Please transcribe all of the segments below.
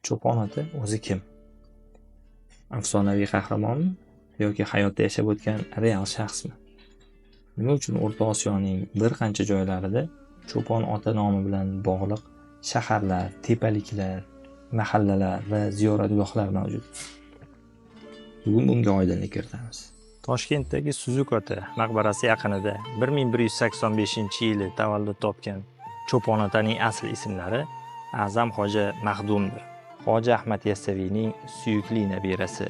Cho'pon ota o'zi kim? Afsonaviy qahramonmi yoki hayotda yashab o'tgan real shaxsmi? Nima uchun O'rta Osiyoning bir qancha joylarida Cho'pon ota nomi bilan bog'liq shaharlar, tepaliklar, mahallalar va ziyoratgohlar mavjud? Bugun bunga oydinlik kiritamiz. Toshkentdagi Suzukota maqbarasi yaqinida 1185-yili tavallud topgan Cho'pon otaning asl ismlari A'zam Hoji Maxdumdir. Hoji Ahmad Yassaviyning suyukli nabirasi,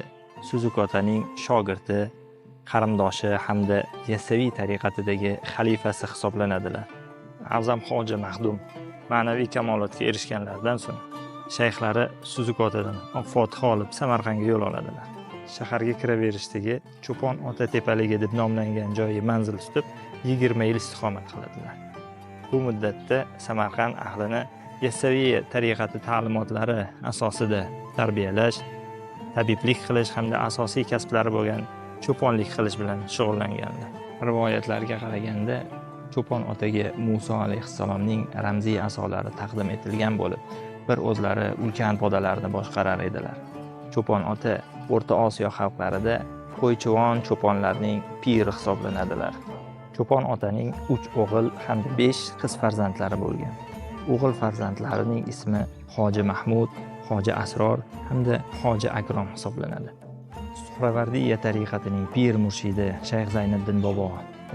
Suzukotaning shogirdi, qarindoshi hamda Yassaviy tariqatidagi xalifasi hisoblanadilar. A'zam Hoji Maxdum ma'naviy kamolotga erishganlaridan so'ng shayxlari Suzukotadan oq fotiha olib Samarqandga yo'l oladilar. Shaharga kiraverishdagi Cho'pon ota tepaligi deb nomlangan joyi manzil tutib 20 yil istiqomat qiladilar. Bu muddatda Samarqand ahlini Yassaviy tariqati ta'limotlari asosida tarbiyalash, tabiblik qilish hamda asosiy kasblari bo'lgan cho'ponlik qilish bilan shug'ullanganlar. Rivoyatlarga qaraganda Cho'pon otaga Muso alayhissalomning ramziy asolari taqdim etilgan bo'lib, bir o'zlari ulkan podalarni boshqarar edilar. Cho'pon ota O'rta Osiyo xalqlarida qo'ychivon cho'ponlarning piri hisoblanadilar. Cho'pon otaning 3 o'g'il hamda 5 qiz farzandlari bo'lgan. O'g'il farzandlarining ismi Hoji Mahmud, Hoji Asror hamda Hoji Akrom hisoblanadi. Suhravardiya tariqatining pir murshidi Shayx Zayniddin bobo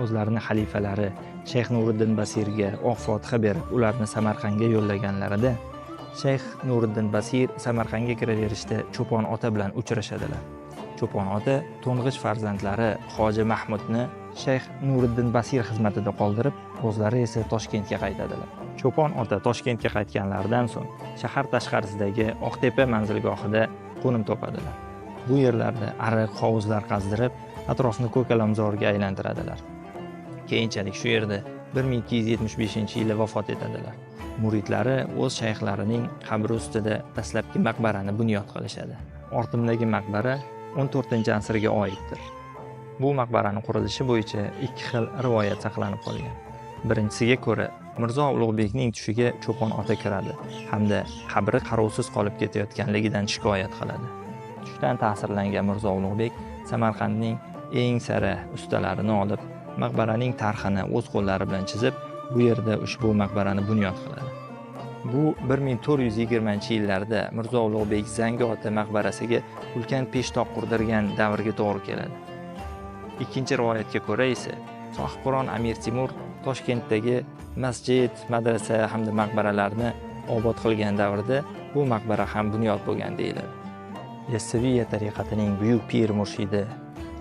o'zlarini xalifalari Shayx Nuriddin Basirga oq fotiha berib, ularni Samarqandga yo'llaganlarida Shayx Nuriddin Basir Samarqandga kiraverishda Cho'pon ota bilan uchrashadilar. Cho'pon ota to'ng'ich farzandlari Hoji Mahmudni Shayx Nuriddin Basir xizmatida qoldirib, o'zlari esa Toshkentga qaytadilar. Cho'pon ota Toshkentga qaytganlaridan so'ng shahar tashqarisidagi Oqtepa manzilgohida qo'nim topadilar. Bu yerlarda ariq, hovuzlar qazdirib, atrofni ko'kalamzorga aylantiradilar. Keyinchalik shu yerda 1275-yili vafot etadilar. Muridlari o'z shayxlarining qabri ustida dastlabki maqbarani bunyod qilishadi. Ortimdagi maqbara 14-asrga oiddir. Bu maqbaraning qurilishi bo'yicha 2 xil rivoyat saqlanib qolgan. Birinchisiga ko'ra, Mirzo Ulug'bekning tushiga Cho'pon ota kiradi hamda qabri qarovsiz qolib ketayotganligidan shikoyat qiladi. Tushdan ta'sirlangan Mirzo Ulug'bek Samarqandning eng sara ustalarini olib, maqbaraning tarhini o'z qo'llari bilan chizib, bu yerda ushbu maqbarani bunyod qiladi. Bu 1420-yillarda Mirzo Ulug'bek Zangiota maqbarasiga ulkan peshtoq qurdirgan davrga to'g'ri keladi. Ikkinchi rivoyatga ko'ra esa Sohibqiron Amir Temur Toshkentdagi masjid, madrasa hamda maqbaralarni obod qilgan davrda bu maqbara ham bunyod bo'lgan deyiladi. Yassaviy tariqatining buyuk pir murshidi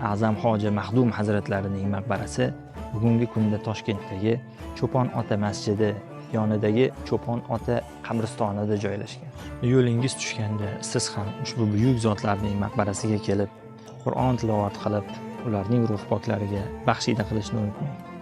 A'zam Hoji Maxdum hazratlarining maqbarasi bugungi kunda Toshkentdagi Cho'pon ota masjidi yonidagi Cho'pon ota qabristonida joylashgan. Yo'lingiz tushganda siz ham ushbu buyuk zotlarning maqbarasiga kelib, Qur'on tilovat qilib, ularning ruh poklariga baxshida qilishni unutmang.